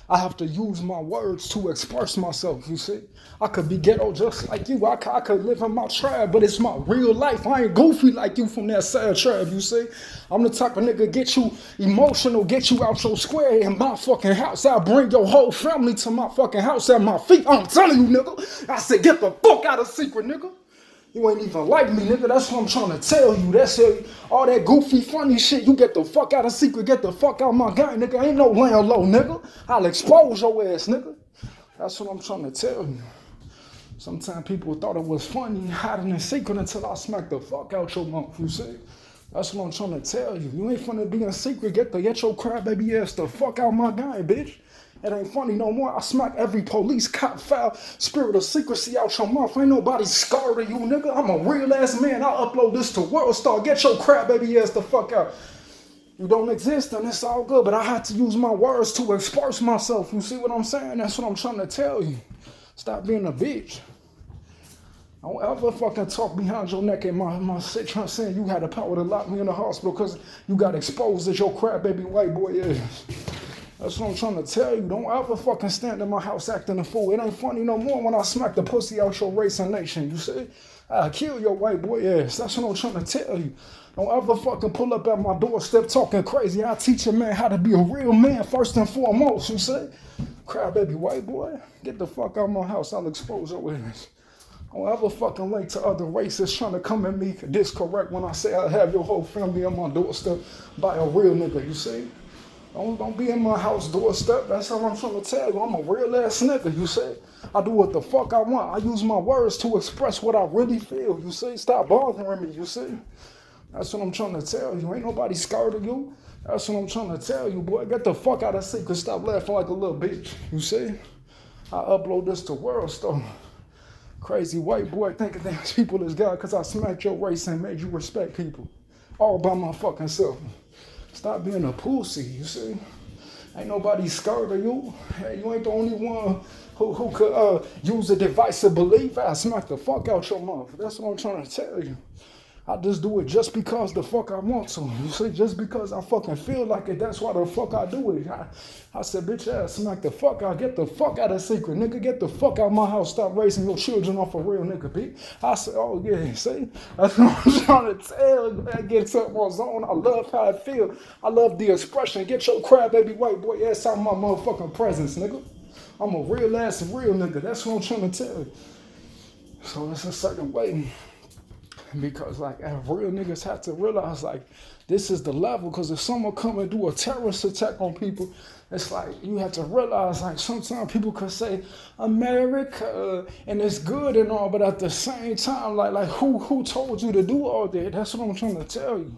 I have to use my words to express myself, you see. I could be ghetto just like you. I could live in my tribe, but it's my real life. I ain't goofy like you from that sad tribe, you see. I'm the type of nigga get you emotional, get you out your square in my fucking house. I'll bring your whole family to my fucking house at my feet. I'm telling you, nigga. I said, get the fuck out of secret, nigga. You ain't even like me, nigga. That's what I'm trying to tell you. That's it. All that goofy, funny shit. You get the fuck out of secret. Get the fuck out of my gang, nigga. Ain't no laying low, nigga. I'll expose your ass, nigga. That's what I'm trying to tell you. Sometimes people thought it was funny hiding in secret until I smacked the fuck out your mouth, you see? That's what I'm trying to tell you. You ain't finna be in secret. Get your crybaby ass the fuck out my gang, bitch. It ain't funny no more. I smack every police cop foul spirit of secrecy out your mouth. Ain't nobody scared of you, nigga. I'm a real ass man. I'll upload this to World Star. Get your crybaby ass the fuck out. You don't exist and it's all good, but I had to use my words to express myself. You see what I'm saying? That's what I'm trying to tell you. Stop being a bitch. Don't ever fucking talk behind your neck in my shit trying saying you had the power to lock me in the hospital because you got exposed as your crybaby white boy is. That's what I'm trying to tell you. Don't ever fucking stand in my house acting a fool. It ain't funny no more when I smack the pussy out your race and nation, you see? I'll kill your white boy ass. That's what I'm trying to tell you. Don't ever fucking pull up at my doorstep talking crazy. I'll teach a man how to be a real man first and foremost, you see? Crybaby white boy, get the fuck out of my house. I'll expose your ass. Don't ever fucking link to other races trying to come at me discorrect when I say I have your whole family on my doorstep by a real nigga, you see? Don't be in my house doorstep. That's how I'm trying to tell you. I'm a real ass nigga, you see? I do what the fuck I want. I use my words to express what I really feel, you see? Stop bothering me, you see? That's what I'm trying to tell you. Ain't nobody scared of you. That's what I'm trying to tell you, boy. Get the fuck out of secret. Stop laughing like a little bitch, you see? I upload this to World Star. Crazy white boy thinking that people is God because I smacked your race and made you respect people. All by my fucking self. Stop being a pussy, you see? Ain't nobody scared of you. Hey, you ain't the only one who could use a device of belief. I smack the fuck out your mouth. That's what I'm trying to tell you. I just do it just because the fuck I want to. You see, just because I fucking feel like it, that's why the fuck I do it. I said, bitch ass, smack the fuck out, get the fuck out of secret, nigga. Get the fuck out of my house, stop raising your children off a real nigga, bitch. I said, oh yeah, see? That's what I'm trying to tell you. That gets up my zone. I love how I feel. I love the expression. Get your crybaby white boy ass out of my motherfucking presence, nigga. I'm a real ass real nigga. That's what I'm trying to tell you. So it's a certain way. Because like real niggas have to realize like this is the level, because if someone come and do a terrorist attack on people, it's like you have to realize like sometimes people could say America and it's good and all, but at the same time like who told you to do all that? That's what I'm trying to tell you.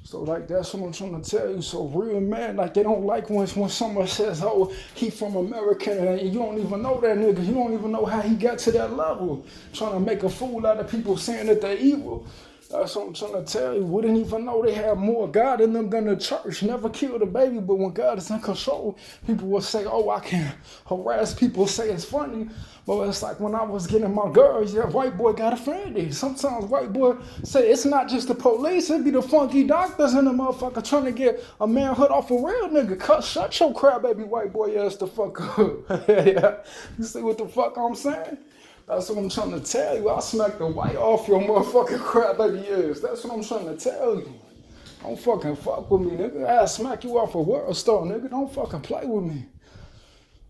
So like that's what I'm trying to tell you. So real man, like they don't like when someone says, oh, he from America, and you don't even know that nigga. You don't even know how he got to that level. Trying to make a fool out of people saying that they're evil. That's what I'm trying to tell you. We didn't even know they had more God in them than the church. Never killed a baby, but when God is in control, people will say, oh, I can harass people, say it's funny. But it's like when I was getting my girls, yeah, white boy got offended. Sometimes white boy say it's not just the police, it be the funky doctors and the motherfucker trying to get a manhood off a real nigga. Shut your crybaby white boy ass the fuck up. Yeah. You see what the fuck I'm saying? That's what I'm trying to tell you. I smack the white off your motherfucking crybaby ass. That's what I'm trying to tell you. Don't fucking fuck with me, nigga. I'll smack you off a World Star, nigga. Don't fucking play with me.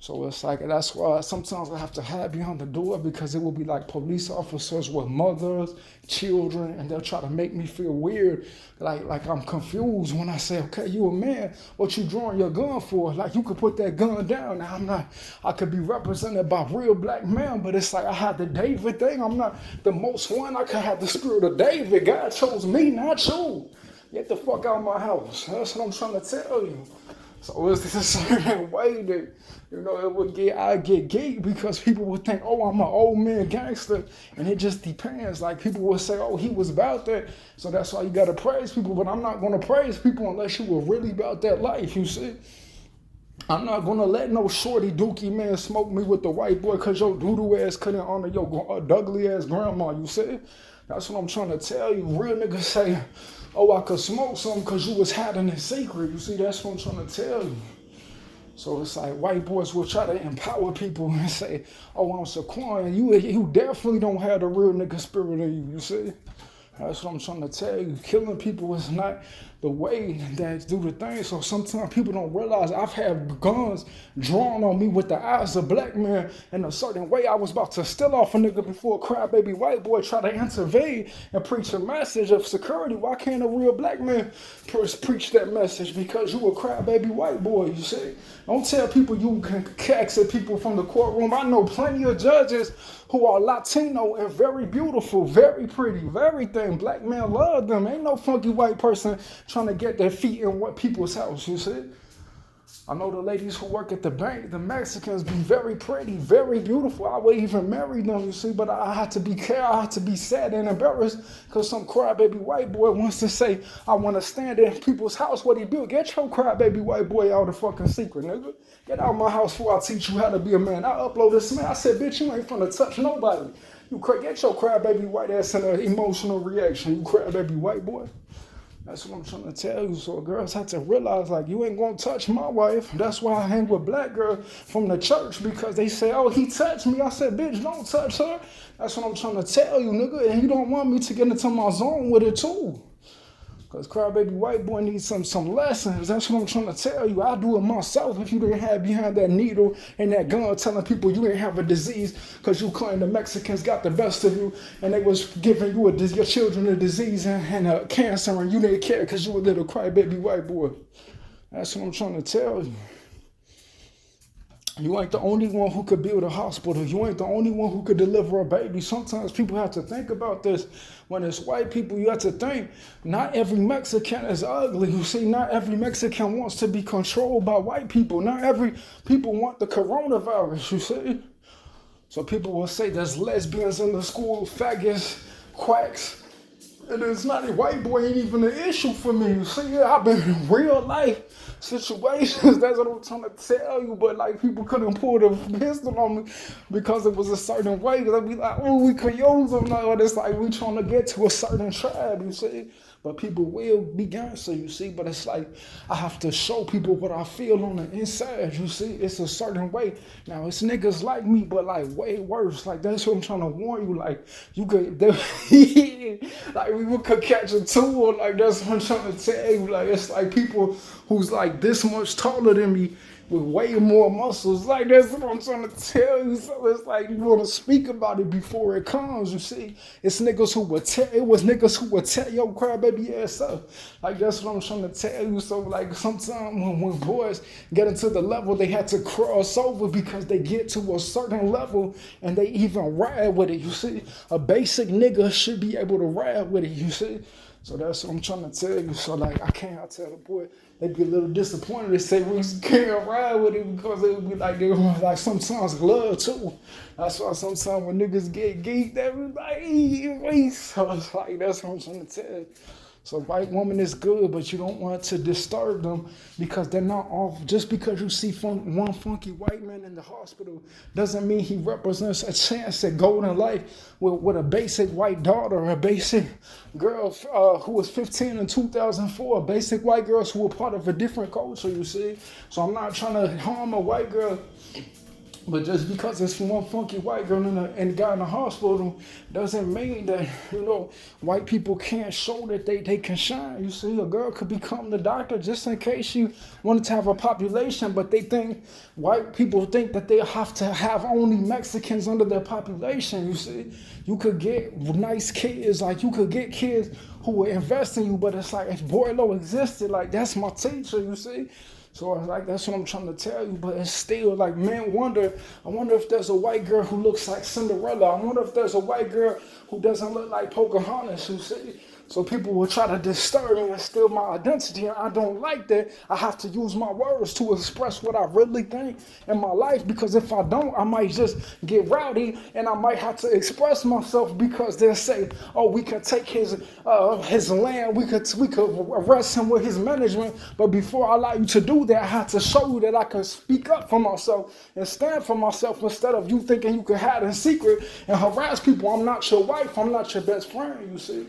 So it's like, that's why sometimes I have to hide behind the door, because it will be like police officers with mothers, children, and they'll try to make me feel weird, like I'm confused when I say, okay, you a man, what you drawing your gun for? Like you could put that gun down. Now I could be represented by real black men, but it's like I had the David thing. I'm not the most one. I could have the spirit of David. God chose me, not you. Get the fuck out of my house. That's what I'm trying to tell you. So it's a certain way that, you know, I get geeked because people would think, oh, I'm an old man gangster. And it just depends. Like people will say, oh, he was about that. So that's why you got to praise people. But I'm not going to praise people unless you were really about that life, you see. I'm not going to let no shorty dookie man smoke me with the white boy because your doodoo ass couldn't honor your ugly ass grandma, you see. That's what I'm trying to tell you. Real niggas say, oh, I could smoke something because you was hiding in secret. You see, that's what I'm trying to tell you. So it's like white boys will try to empower people and say, oh, I'm Shaquan, you definitely don't have the real nigga spirit in you, you see? That's what I'm trying to tell you. Killing people is not the way that do the thing. So sometimes people don't realize I've had guns drawn on me with the eyes of black men in a certain way. I was about to steal off a nigga before a crybaby white boy tried to intervene and preach a message of security. Why can't a real black man preach that message? Because you a crybaby white boy, you see? Don't tell people you can exit people from the courtroom. I know plenty of judges who are Latino and very beautiful, very pretty, very thin. Black men love them. Ain't no funky white person trying to get their feet in what people's house, you see? I know the ladies who work at the bank, the Mexicans be very pretty, very beautiful. I would even marry them, you see, but I had to be careful. I had to be sad and embarrassed because some crybaby white boy wants to say, I want to stand in people's house. What he do? Get your crybaby white boy out of fucking secret, nigga. Get out of my house before I teach you how to be a man. I upload this man. I said, bitch, you ain't finna touch nobody. Get your crybaby white ass in an emotional reaction, you crybaby white boy. That's what I'm trying to tell you. So girls have to realize, like, you ain't gonna touch my wife. That's why I hang with black girls from the church, because they say, oh, he touched me. I said, bitch, don't touch her. That's what I'm trying to tell you, nigga. And you don't want me to get into my zone with it too. Because crybaby white boy needs some lessons. That's what I'm trying to tell you. I do it myself if you didn't have behind that needle and that gun telling people you didn't have a disease because you claim the Mexicans got the best of you and they was giving you your children a disease and a cancer and you didn't care because you a little crybaby white boy. That's what I'm trying to tell you. You ain't the only one who could build a hospital. You ain't the only one who could deliver a baby. Sometimes people have to think about this. When it's white people, you have to think, not every Mexican is ugly. You see, not every Mexican wants to be controlled by white people. Not every people want the coronavirus, you see. So people will say there's lesbians in the school, faggots, quacks. And it's not a white boy ain't even an issue for me. You see, I've been in real life situations. That's what I'm trying to tell you. But like people couldn't pull the pistol on me because it was a certain way. They'd be like, oh, we could use them. No, it's like we trying to get to a certain tribe, you see. But people will be gangster, you see. But it's like I have to show people what I feel on the inside, you see. It's a certain way. Now, it's niggas like me, but like way worse. Like, that's what I'm trying to warn you. Like, you could, like, we could catch a tool. Like, that's what I'm trying to tell you. Like, it's like people who's like this much taller than me with way more muscles. Like, that's what I'm trying to tell you. So it's like you want to speak about it before it comes, you see. It's niggas who would tell, it was niggas who would tell your crybaby ass up. Like, that's what I'm trying to tell you. So, like, sometimes when boys get into the level, they had to cross over because they get to a certain level and they even ride with it, you see. A basic nigga should be able to ride with it, you see. So that's what I'm trying to tell you. So like I tell the boy, they be a little disappointed. They say we can't ride with it because it would be like they were like sometimes love too. That's why sometimes when niggas get geeked, they be like, so it's like that's what I'm trying to tell you. So white woman is good, but you don't want to disturb them because they're not off. Just because you see one funky white man in the hospital doesn't mean he represents a chance at golden life with a basic white daughter, a basic girl who was 15 in 2004, basic white girls who were part of a different culture, you see. So I'm not trying to harm a white girl. But just because it's one funky white girl and got in the hospital doesn't mean that, you know, white people can't show that they can shine. You see, a girl could become the doctor just in case you wanted to have a population, but they think, white people think that they have to have only Mexicans under their population, you see. You could get nice kids, like you could get kids who will invest in you, but it's like if Boylo existed, like that's my teacher, you see. So like that's what I'm trying to tell you, but it's still like men I wonder if there's a white girl who looks like Cinderella. I wonder if there's a white girl who doesn't look like Pocahontas, you see. So people will try to disturb me and steal my identity, and I don't like that. I have to use my words to express what I really think in my life, because if I don't, I might just get rowdy, and I might have to express myself because they'll say, oh, we can take his land, we could arrest him with his management, but before I allow you to do that, I have to show you that I can speak up for myself and stand for myself instead of you thinking you can hide in secret and harass people. I'm not your wife, I'm not your best friend, you see.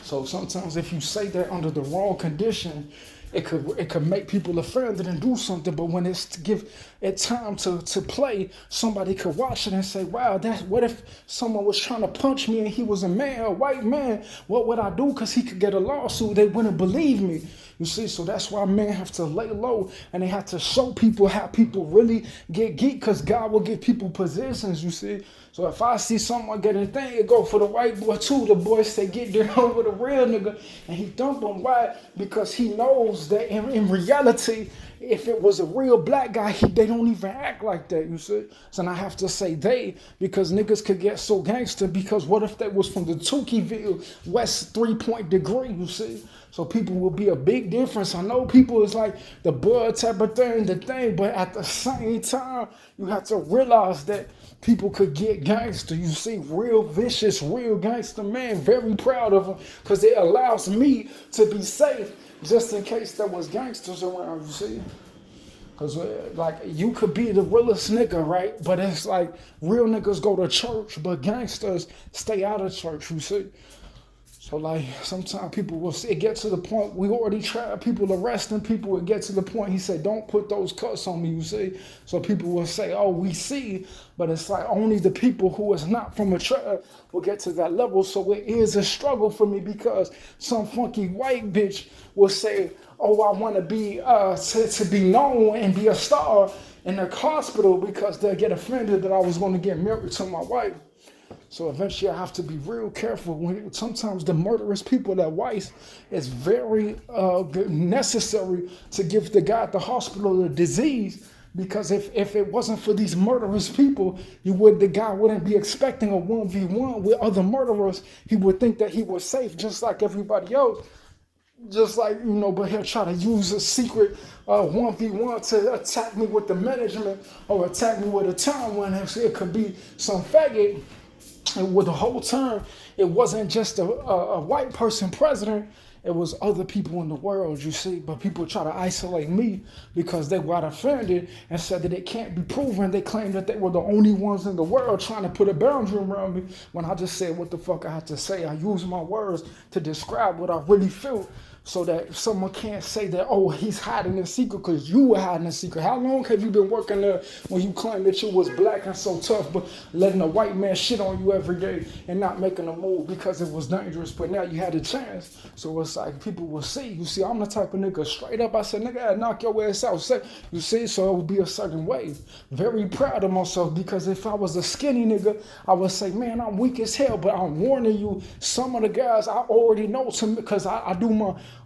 So sometimes if you say that under the wrong condition, it could make people offended and do something. But when it's to give it time to play, somebody could watch it and say, wow, what if someone was trying to punch me and he was a man, a white man? What would I do? Because he could get a lawsuit. They wouldn't believe me. You see, so that's why men have to lay low and they have to show people how people really get geek, because God will give people positions, you see. So if I see someone getting a thing, it go for the white boy too. The boy say, get down with a real nigga. And he dump him. Why? Because he knows that in reality, if it was a real black guy, they don't even act like that, you see. So I have to say they, because niggas could get so gangster, because what if they was from the Tukeyville, West 3-point degree, you see. So people will be a big difference. I know people is like the blood type of thing, but at the same time, you have to realize that people could get gangster. You see, real vicious, real gangster man. Very proud of them, because it allows me to be safe just in case there was gangsters around, you see. Because like you could be the realest nigga, right? But it's like real niggas go to church, but gangsters stay out of church, you see. So like sometimes people will say, it get to the point, we already tried people arresting people, it gets to the point, he said, don't put those cuts on me, you see. So people will say, oh, we see, but it's like only the people who is not from a tribe will get to that level. So it is a struggle for me, because some funky white bitch will say, oh, I want to be, to be known and be a star in the hospital, because they'll get offended that I was going to get married to my wife. So eventually I have to be real careful. Sometimes the murderous people that whites, it's very necessary to give the guy at the hospital the disease, because if it wasn't for these murderous people, the guy wouldn't be expecting a 1v1 with other murderers. He would think that he was safe just like everybody else. Just like, but he'll try to use a secret 1v1 to attack me with the management or attack me with a time when it could be some faggot. And with the whole time, it wasn't just a white person president, it was other people in the world, you see. But people try to isolate me because they got offended and said that it can't be proven. They claimed that they were the only ones in the world trying to put a boundary around me, when I just said what the fuck I had to say. I use my words to describe what I really feel, so that someone can't say that, oh, he's hiding a secret, because you were hiding a secret. How long have you been working there when you claimed that you was black and so tough, but letting a white man shit on you every day and not making a move because it was dangerous, but now you had a chance? So it's like people will see. You see, I'm the type of nigga, straight up, I said, nigga, I'd knock your ass out. You see, so it would be a certain way. Very proud of myself, because if I was a skinny nigga, I would say, man, I'm weak as hell, but I'm warning you, some of the guys I already know, because I do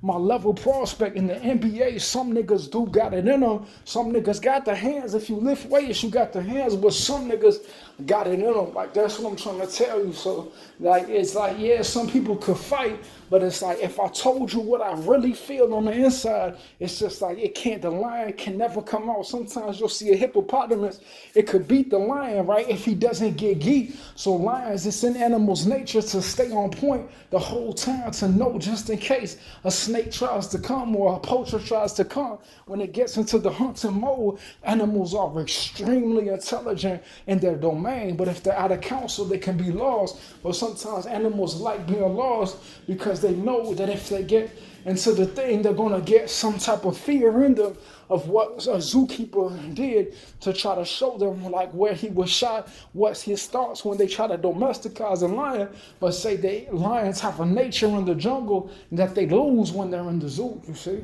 my level prospect in the NBA. Some niggas do got it in them. Some niggas got the hands. If you lift weights, you got the hands, but some niggas got it in them. Like, that's what I'm trying to tell you. So, like, it's like, yeah, some people could fight, but it's like, if I told you what I really feel on the inside, it's just like, the lion can never come out. Sometimes you'll see a hippopotamus, it could beat the lion, right, if he doesn't get geeked. So lions, it's in animals' nature to stay on point the whole time, to know just in case a snake tries to come or a poacher tries to come. When it gets into the hunting mode, animals are extremely intelligent in their domain, but if they're out of counsel, they can be lost. But sometimes animals like being lost because they know that if they get into the thing, they're going to get some type of fear in them of what a zookeeper did to try to show them, like, where he was shot, what's his thoughts when they try to domesticize a lion, but say that lions have a nature in the jungle that they lose when they're in the zoo, you see.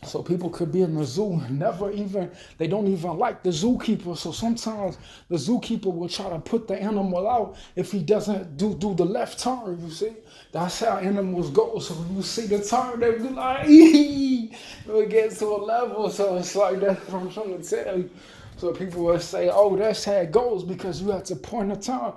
So people could be in the zoo, they don't even like the zookeeper. So sometimes the zookeeper will try to put the animal out if he doesn't do the left turn, you see. That's how animals go. So when you see the turn, they be like, it gets to a level. So it's like, that's what I'm trying to tell you. So people will say, oh, that's how it goes, because you have to point a time.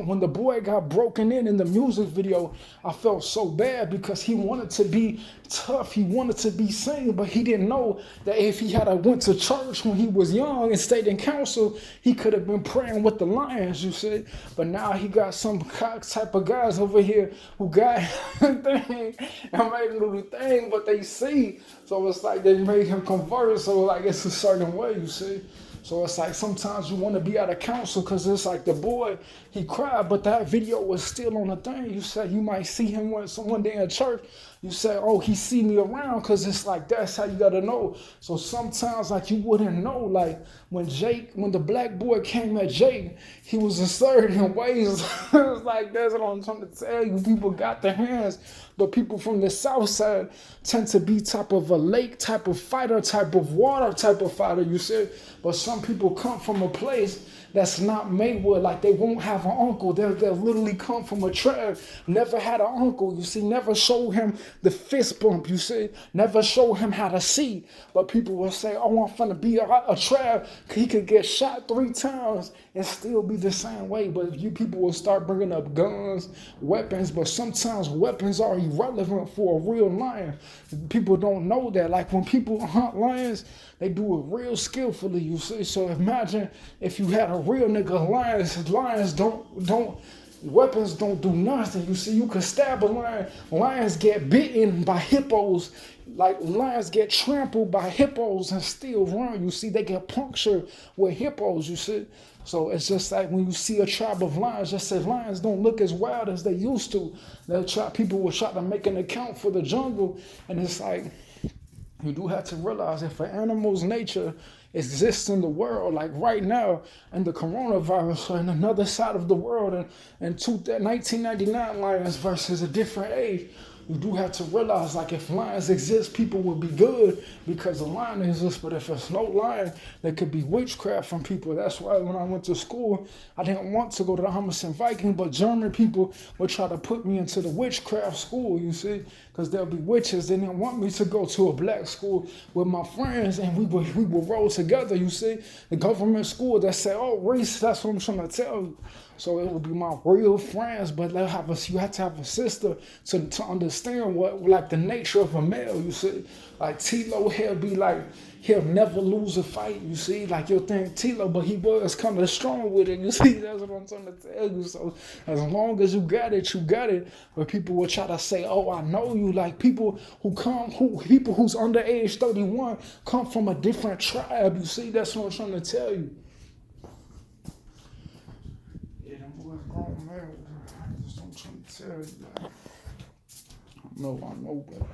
When the boy got broken in the music video, I felt so bad, because he wanted to be tough. He wanted to be seen, but he didn't know that if he had went to church when he was young and stayed in council, he could have been praying with the lions, you see. But now he got some type of guys over here who got thing and made him do the thing, but they see. So it's like they made him convert. So like it's a certain way, you see. So it's like sometimes you want to be out of counsel, because it's like the boy, he cried, but that video was still on the thing. You said you might see him one day in church. You say, oh, he see me around, because it's like, that's how you got to know. So sometimes, like, you wouldn't know. Like, when the black boy came at Jake, he was asserted in ways. It's like, that's what I'm trying to tell you. People got their hands, but people from the south side tend to be type of a lake type of fighter, type of water type of fighter, you see. But some people come from a place that's not Maywood, like they won't have an uncle. They'll literally come from a tribe, never had an uncle, you see, never showed him the fist bump, you see, never showed him how to see. But people will say, oh, I'm finna be a tribe. He could get shot 3 times and still be the same way. But you people will start bringing up guns, weapons, but sometimes weapons are irrelevant for a real lion. People don't know that. Like when people hunt lions, they do it real skillfully, you see. So imagine if you had a real nigga. Lions don't weapons don't do nothing. You see, you could stab a lion. Lions get bitten by hippos. Like lions get trampled by hippos and still run. You see, they get punctured with hippos, you see. So it's just like when you see a tribe of lions, just say lions don't look as wild as they used to. People will try to make an account for the jungle, and it's like, you do have to realize if an animal's nature exists in the world, like right now, and the coronavirus, or in another side of the world, and 1999 lions versus a different age, you do have to realize, like, if lions exist, people will be good because the lion exists. But if there's no lion, there could be witchcraft from people. That's why when I went to school, I didn't want to go to the Hummerson Viking, but German people would try to put me into the witchcraft school, you see, because there'll be witches. They didn't want me to go to a black school with my friends, and we would roll together, you see. The government school that say, oh, race, that's what I'm trying to tell you. So it would be my real friends, but you have to have a sister to understand what, like, the nature of a male, you see. Like Tilo, he'll never lose a fight, you see. Like, you'll think Tilo, but he was kind of strong with it, you see. That's what I'm trying to tell you. So as long as you got it, you got it. But people will try to say, oh, I know you. Like people who's under age 31 come from a different tribe, you see. That's what I'm trying to tell you. Grown man, I just don't try to tell you. I know better.